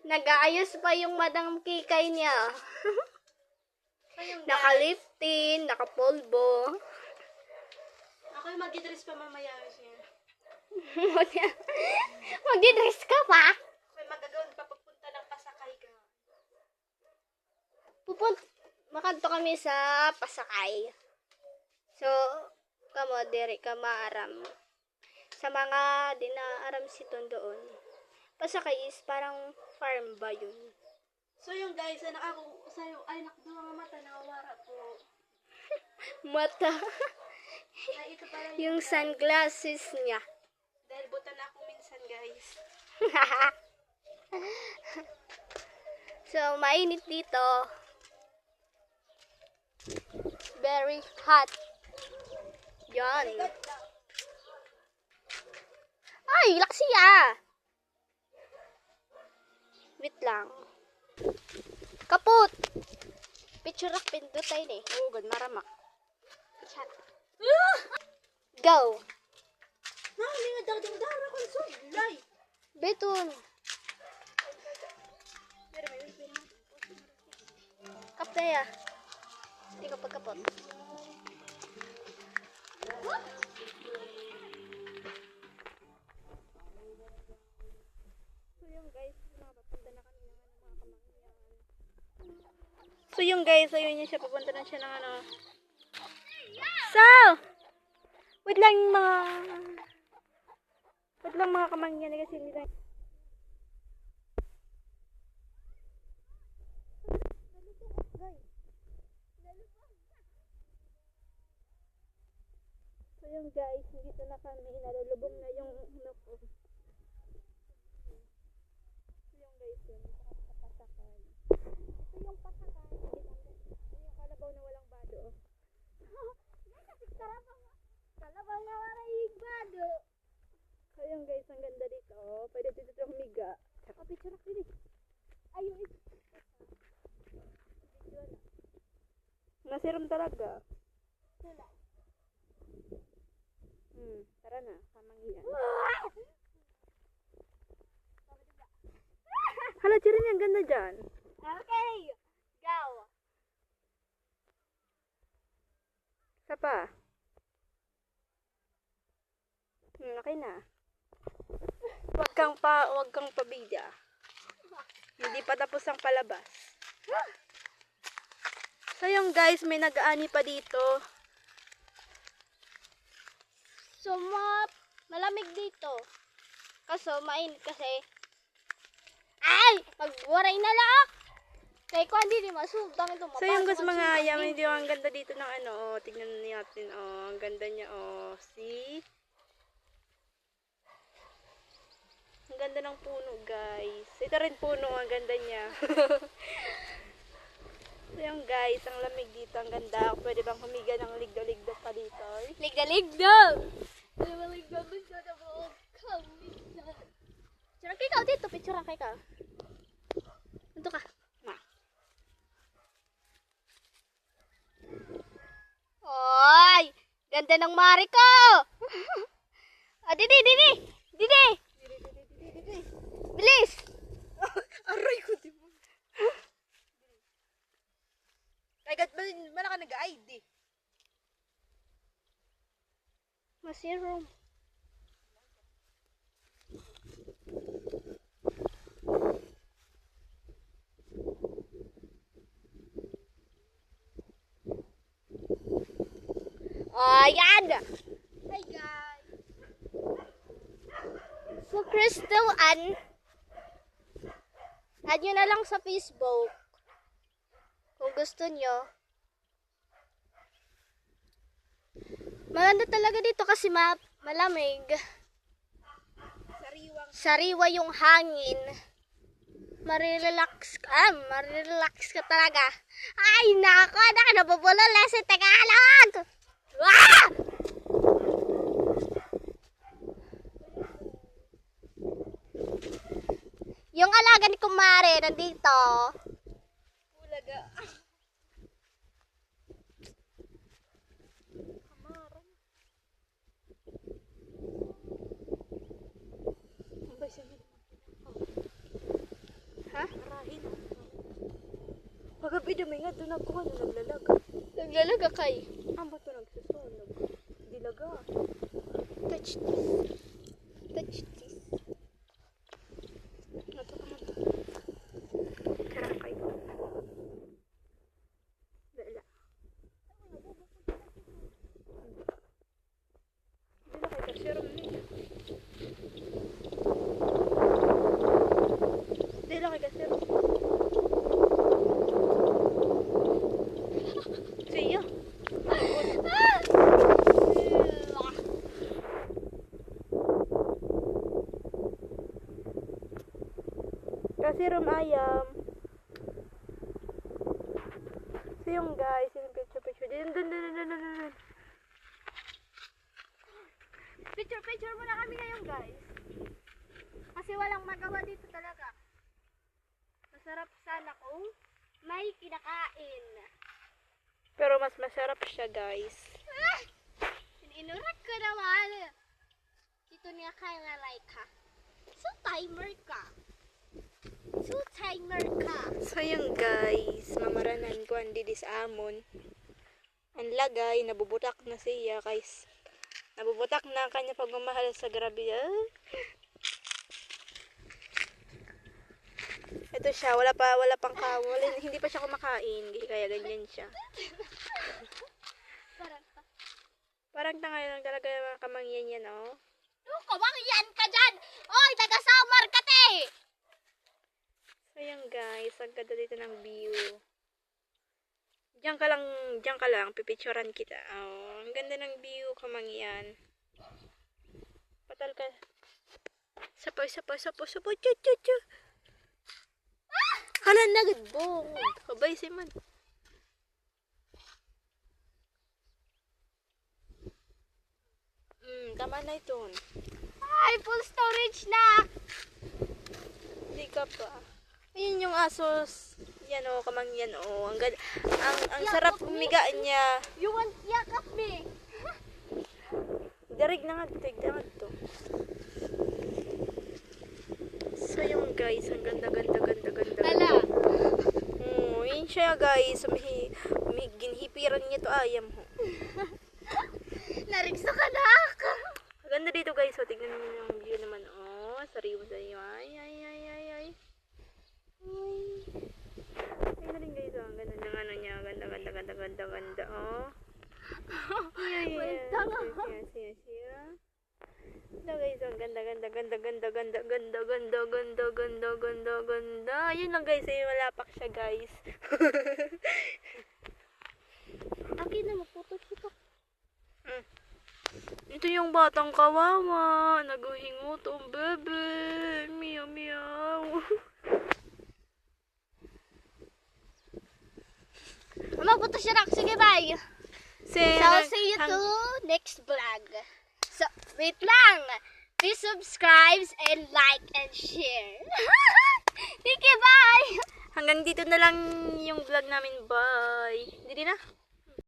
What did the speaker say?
Nag-aayos pa yung Madam Kikay niya. Naka-liftin, naka-polvo. Ako yung mag-dress pa mamaya siya. Magdi-dress ka pa? May magagawin pa papunta ng Pasakay ka. Makanto kami sa Pasakay. So, kamo diri ka maaram. Sa mga dinaaram siton doon. Pasakay is parang farm ba yun? So yung guys, anak ako sa'yo, ay nakdo ang mata, nakawara po. Mata. Ay, ito pala Yung sunglasses niya. dahil buta na ako minsan guys. So, mainit dito. Very hot. Yan. Ay, laksi ah. Wait lang. Kaput. Picture rak pindot tayo ni. Oh, good maramak. Chat. Go. Nali nga dagdag-dara ko so lay. Beton. Kaptaya. Hindi ka pagkapot. So yung guys, ayun niya siya, papunta na siya ng ano. So, wait lang mga kamangyan kasi hindi lang. So yung guys, dito na kami, nalulubog na yung ano ko. So yung guys, yun, dito kami sa Pasakay. Ito yung Pasakay. Ito yung kalabaw na walang bado. Kalabaw nga maraming bado. So yung guys, ang ganda dito. Oh. Pwede dito humiga. Tsaka picture na dito. Ayun. Nasiram talaga. Tara na, kamangyan. Hala, Chirin, ang ganda dyan. Okay. Go. Isa pa. Okay na. Wag kang pabida. Hindi pa tapos ang palabas. So yung guys, may nag-aani pa dito. So, malamig dito. Kaso, mainit kasi. Ay! Magwaray na lang! Kaya ko hindi masubtang ito. So yung guys, mga yaman, hindi ang ganda dito ng ano. Oh, tignan natin. Oh, ang ganda niya. Oh, see? Ang ganda ng puno, guys. Ito rin puno, ang ganda niya. So yung guys, ang lamig dito, ang ganda. Pwede bang humiga ng ligdo-ligdo pa dito? Ligda-ligda! Ligda-ligda ba siya na mo? Picture kay ka dito. Picture kay ka. Ito ka. Ma. Oy! Ganda ng mari ko! Ah, didi! Bilis! Aray ko, di mo. Kaya man ka nag-ID. Masirom. Ayan! Hi guys! So, Crystal Ann, add nyo na lang sa Facebook kung gusto nyo. Maganda talaga dito kasi malamig. Sariwa yung hangin. Marirelax ka talaga. Ay, nako, nabubulol sa Tagalog. Ah! Yung alaga ni Kumare nandito. Ulaga. Ha? Pagabi dumi nga doon ako naglalag. Naglalaga kay. Ang bato nagsusunog. Dilaga. Touch this. Touch this. Nato ka man. Tara kayo. Dala. Dala kayo kasiram niya. Dala kayo kasiram. Siya. Kasiram ayam. So yung guys, yung picture. Dun. Picture muna kami ngayon, guys. Kasi walang magawa dito talaga. Masarap sana kung may kinakain. Pero mas masarap siya guys. Inurat ko naman. Ito niya kaya nga like ha. So timer ka. So yung guys, mamaranan ko ang didis amon. Ang lagay, nabubutak na siya guys. Nabubutak na ang kanya pagmamahal sa grabe. Ito siya, wala hindi pa siya kumakain, kaya ganyan siya. Parang tanga lang talaga yung mga kamangyan yan, oh. Kumangyan ka dyan! Oy, taga-Samar ka te! So yan guys, ang ganda dito ng view. Diyan ka lang, pipicturean kita. Oh, ang ganda ng view, kamangyan. Patal ka. Sapoy, chu. Halan na gudbong. Kabay si man. Tama na ito. Ay, full storage na! Hindi ka pa. Ayun yung asos. Yan o, kamangyan o. Ang sarap umiga niya. You want yakap me? Darig na nga to. So yung guys, ang ganda. Hala. Oh, yun siya guys. Ginhipiran niya to ayam ho. Narigso ka na ako. Ang ganda dito guys. So, tignan niyo yung view naman. Oh, sariwa sa iyo. Ay. Ay na rin guys. Oh, ang ganda ng ano niya. Ganda. Oh. Siya. Ito guys, ang ganda. Ayun lang guys, ay malapak siya guys. Akin na magputo-puto. Ito yung batang kawawa. Naguhingot ang bebe. Meow. Magputo siya na. Sige, bye. So, see you to next vlog. So, wait lang. Please subscribe and like and share. Thank you, bye! Hanggang dito na lang yung vlog namin. Bye. Hindi na.